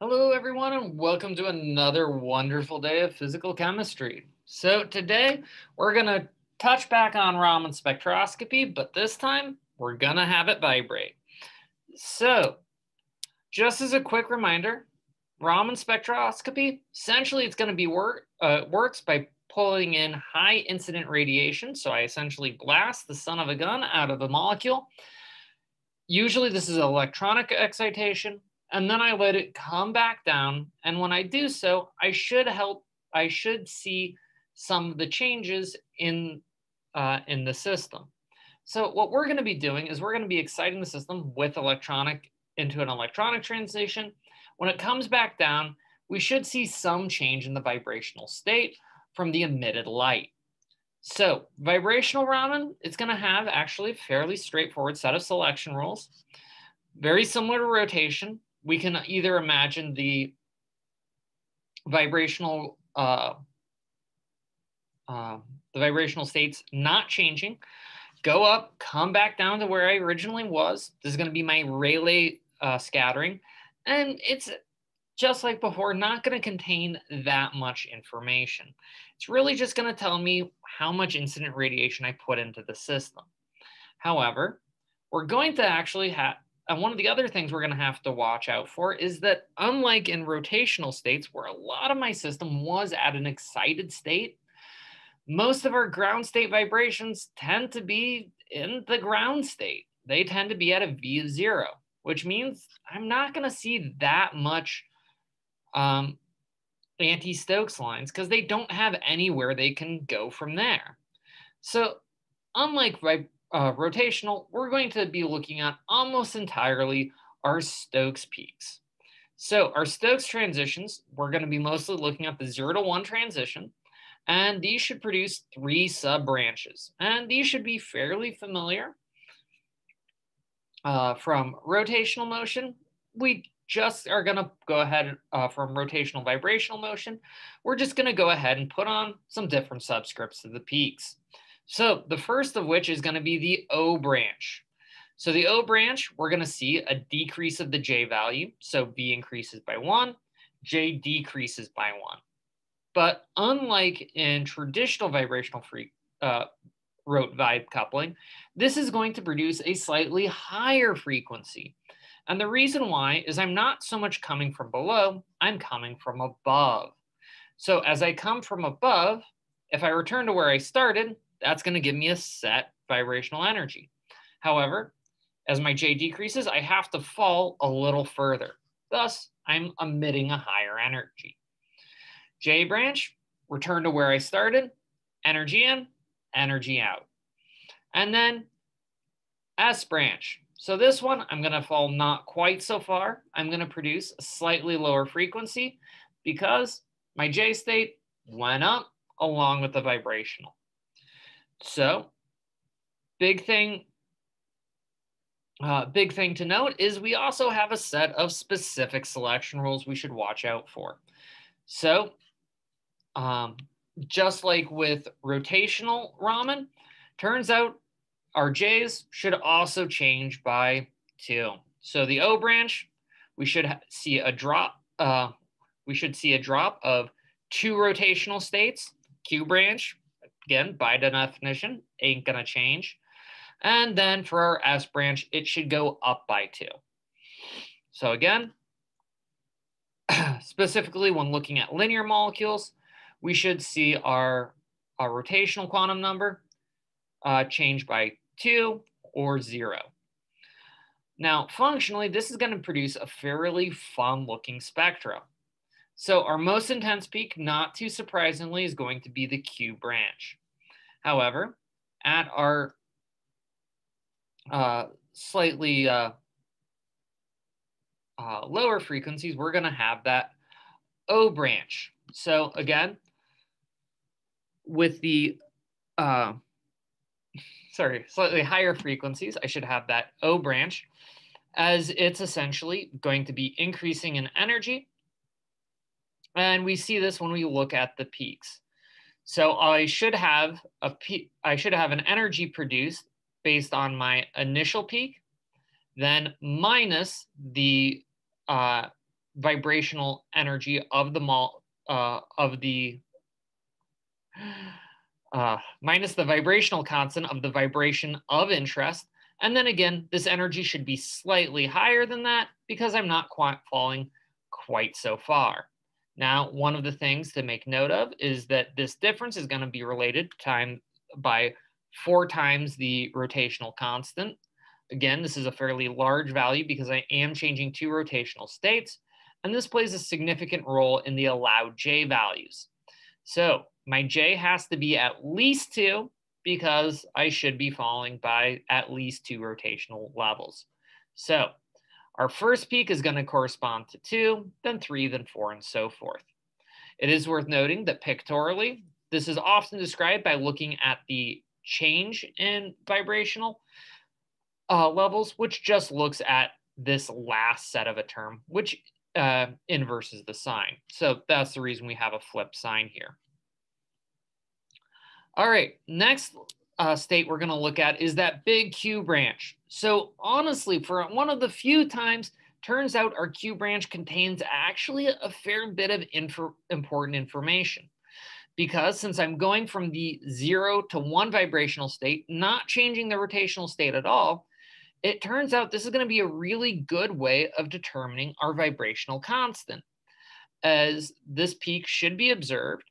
Hello, everyone, and welcome to another wonderful day of physical chemistry. So today we're going to touch back on Raman spectroscopy, but this time we're going to have it vibrate. So just as a quick reminder, Raman spectroscopy, essentially it's going to be works by pulling in high incident radiation. So I essentially blast the son of a gun out of a molecule. Usually this is electronic excitation, and then I let it come back down. And when I do so, I should see some of the changes in the system. So what we're going to be doing is we're going to be exciting the system with into an electronic transition. When it comes back down, we should see some change in the vibrational state from the emitted light. So vibrational Raman, it's going to have actually a fairly straightforward set of selection rules. Very similar to rotation. We can either imagine the vibrational states not changing, go up, come back down to where I originally was. This is going to be my Rayleigh scattering. And it's just like before, not going to contain that much information. It's really just going to tell me how much incident radiation I put into the system. However, we're going to actually have, and one of the other things we're going to have to watch out for is that unlike in rotational states where a lot of my system was at an excited state, most of our ground state vibrations tend to be in the ground state. They tend to be at a V of 0, which means I'm not going to see that much anti-Stokes lines because they don't have anywhere they can go from there. So unlike rotational, we're going to be looking at almost entirely our Stokes peaks. So our Stokes transitions, we're going to be mostly looking at the 0 to 1 transition, and these should produce 3 sub-branches. And these should be fairly familiar from rotational motion. We just are going to go ahead from rotational vibrational motion. We're just going to go ahead and put on some different subscripts to the peaks. So the first of which is going to be the O branch. So the O branch, we're going to see a decrease of the J value. So V increases by 1, J decreases by 1. But unlike in traditional vibrational rote vibe coupling, this is going to produce a slightly higher frequency. And the reason why is I'm not so much coming from below, I'm coming from above. So as I come from above, if I return to where I started, that's going to give me a set vibrational energy. However, as my J decreases, I have to fall a little further. Thus, I'm emitting a higher energy. J branch, return to where I started, energy in, energy out. And then S branch. So this one, I'm going to fall not quite so far. I'm going to produce a slightly lower frequency because my J state went up along with the vibrational. So big thing to note is we also have a set of specific selection rules we should watch out for. So just like with rotational Raman, turns out our J's should also change by 2. So the O branch, we should see a drop. We should see a drop of 2 rotational states. Q branch, again, by definition, ain't gonna change. And then for our S branch, it should go up by 2. So again, specifically when looking at linear molecules, we should see our rotational quantum number change by 2 or 0. Now, functionally, this is going to produce a fairly fun-looking spectrum. So our most intense peak, not too surprisingly, is going to be the Q branch. However, at our slightly lower frequencies, we're going to have that O branch. So again, with the slightly higher frequencies, I should have that O branch, as it's essentially going to be increasing in energy. And we see this when we look at the peaks. So I should have an energy produced based on my initial peak, then minus the vibrational energy of the minus the vibrational constant of the vibration of interest. And then again, this energy should be slightly higher than that because I'm not falling quite so far. Now, one of the things to make note of is that this difference is going to be related by 4 times the rotational constant. Again, this is a fairly large value because I am changing 2 rotational states, and this plays a significant role in the allowed J values. So my J has to be at least 2 because I should be falling by at least 2 rotational levels. So our first peak is going to correspond to 2, then 3, then 4, and so forth. It is worth noting that pictorially, this is often described by looking at the change in vibrational levels, which just looks at this last set of a term, which inverses the sign. So that's the reason we have a flip sign here. All right, next state we're going to look at is that big Q branch. So honestly, for one of the few times, turns out our Q branch contains actually a fair bit of important information. Because since I'm going from the 0 to 1 vibrational state, not changing the rotational state at all, it turns out this is going to be a really good way of determining our vibrational constant, as this peak should be observed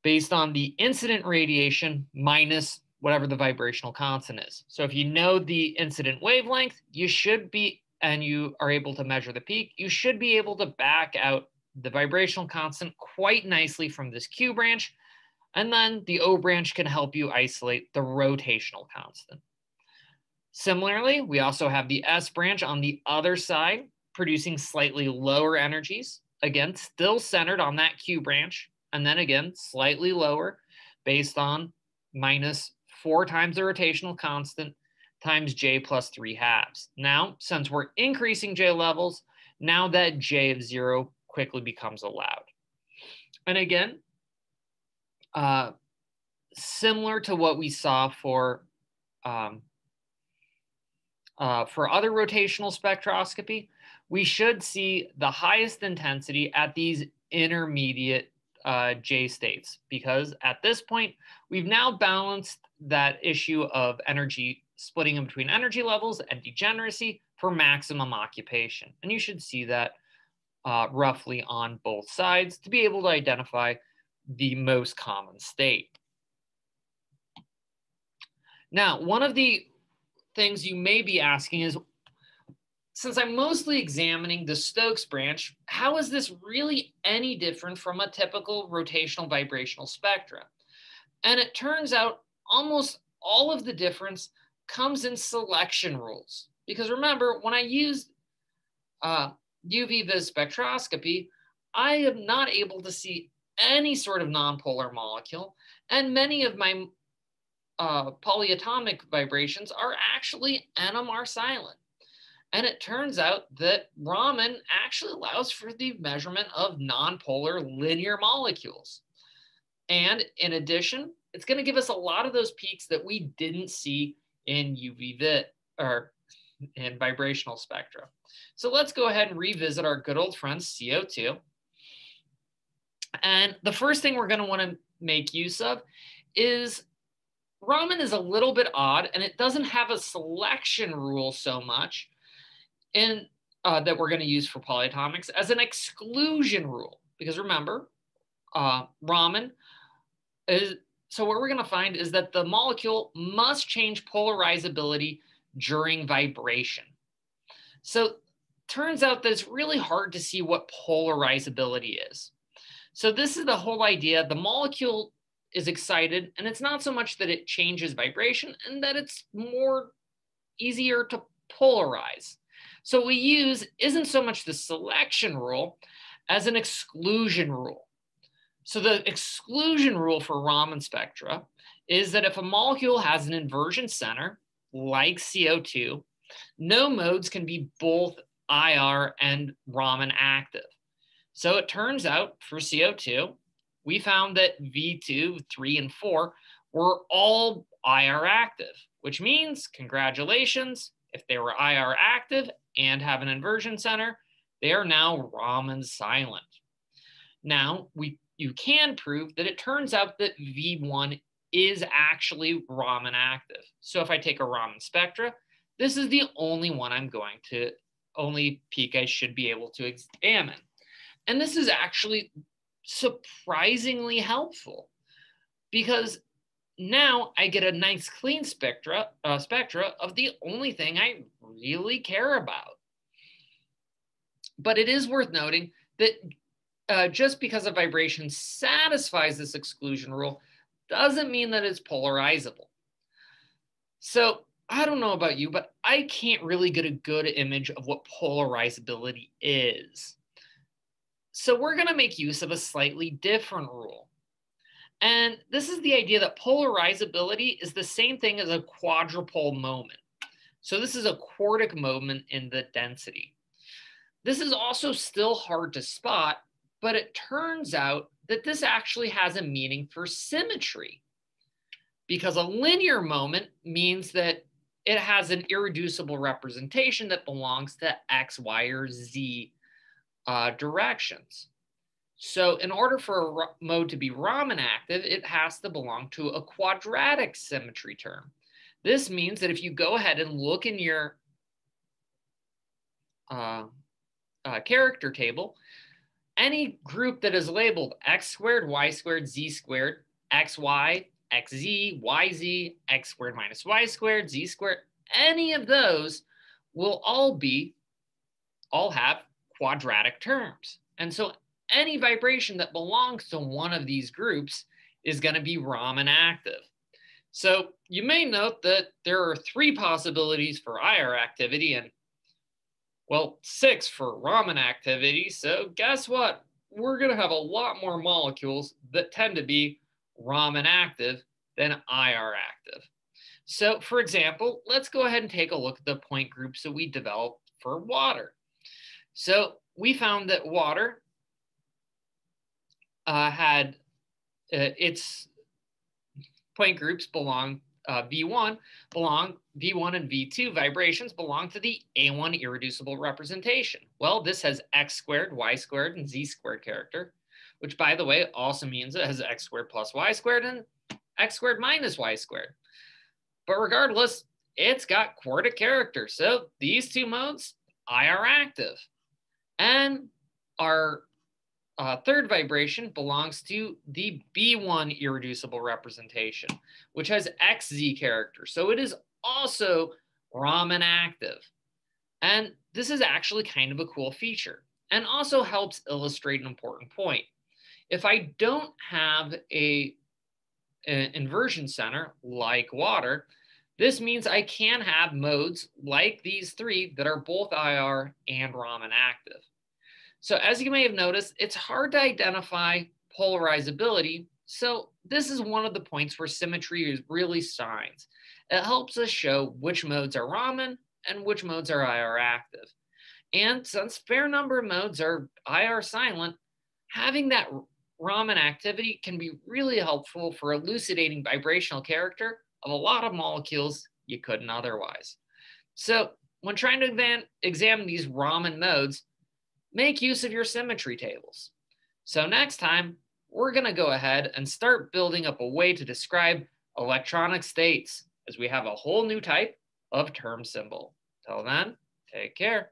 based on the incident radiation minus whatever the vibrational constant is. So if you know the incident wavelength, you should be, and you are able to measure the peak, you should be able to back out the vibrational constant quite nicely from this Q branch, and then the O branch can help you isolate the rotational constant. Similarly, we also have the S branch on the other side, producing slightly lower energies, again, still centered on that Q branch, and then again, slightly lower based on minus 4 times the rotational constant times J plus 3/2. Now, since we're increasing J levels, now that J of 0 quickly becomes allowed. And again, similar to what we saw for other rotational spectroscopy, we should see the highest intensity at these intermediate J states, because at this point, we've now balanced that issue of energy splitting in between energy levels and degeneracy for maximum occupation. And you should see that roughly on both sides to be able to identify the most common state. Now, one of the things you may be asking is, since I'm mostly examining the Stokes branch, how is this really any different from a typical rotational vibrational spectra? And it turns out almost all of the difference comes in selection rules. Because remember, when I used UV-vis spectroscopy, I am not able to see any sort of nonpolar molecule, and many of my polyatomic vibrations are actually NMR silent. And it turns out that Raman actually allows for the measurement of nonpolar linear molecules. And in addition, it's going to give us a lot of those peaks that we didn't see in UV-vis or in vibrational spectra. So let's go ahead and revisit our good old friend CO2. And the first thing we're going to want to make use of is Raman is a little bit odd, and it doesn't have a selection rule so much in that we're going to use for polyatomics as an exclusion rule. Because remember, Raman is, so what we're going to find is that the molecule must change polarizability during vibration. So turns out that it's really hard to see what polarizability is. So this is the whole idea. The molecule is excited, and it's not so much that it changes vibration and that it's more easier to polarize. So what we use isn't so much the selection rule as an exclusion rule. So the exclusion rule for Raman spectra is that if a molecule has an inversion center, like CO2, no modes can be both IR and Raman active. So it turns out for CO2, we found that V2, 3, and 4 were all IR active, which means, congratulations, if they were IR active and have an inversion center, They are now Raman silent. Now, you can prove that it turns out that V1 is actually Raman active. So if I take a Raman spectra, this is the only peak I should be able to examine. And this is actually surprisingly helpful because now I get a nice clean spectra of the only thing I really care about. But it is worth noting that just because a vibration satisfies this exclusion rule doesn't mean that it's polarizable. So I don't know about you, but I can't really get a good image of what polarizability is. So we're going to make use of a slightly different rule. And this is the idea that polarizability is the same thing as a quadrupole moment. So this is a quartic moment in the density. This is also still hard to spot, but it turns out that this actually has a meaning for symmetry, because a linear moment means that it has an irreducible representation that belongs to X, Y, or Z directions. So in order for a mode to be Raman active, it has to belong to a quadratic symmetry term. This means that if you go ahead and look in your character table, any group that is labeled X squared, Y squared, Z squared, XY, XZ, YZ, X squared minus Y squared, Z squared, any of those will all have quadratic terms. And so any vibration that belongs to one of these groups is going to be Raman active. So you may note that there are 3 possibilities for IR activity and, well, 6 for Raman activity. So guess what? We're going to have a lot more molecules that tend to be Raman active than IR active. So for example, let's go ahead and take a look at the point groups that we developed for water. So we found that water had its point groups belong V1 and V2 vibrations belong to the A1 irreducible representation. Well, this has X squared, Y squared, and Z squared character, which, by the way, also means it has X squared plus Y squared and X squared minus Y squared. But regardless, it's got quartic character. So these 2 modes, IR active. And our third vibration belongs to the B1 irreducible representation, which has XZ character. So it is also Raman active. And this is actually kind of a cool feature and also helps illustrate an important point. If I don't have an inversion center like water, this means I can have modes like these 3 that are both IR and Raman active. So as you may have noticed, it's hard to identify polarizability. So this is one of the points where symmetry really shines. It helps us show which modes are Raman and which modes are IR active. And since a fair number of modes are IR silent, having that Raman activity can be really helpful for elucidating vibrational character of a lot of molecules you couldn't otherwise. So when trying to examine these Raman modes, make use of your symmetry tables. So next time, we're going to go ahead and start building up a way to describe electronic states, as we have a whole new type of term symbol. Till then, take care.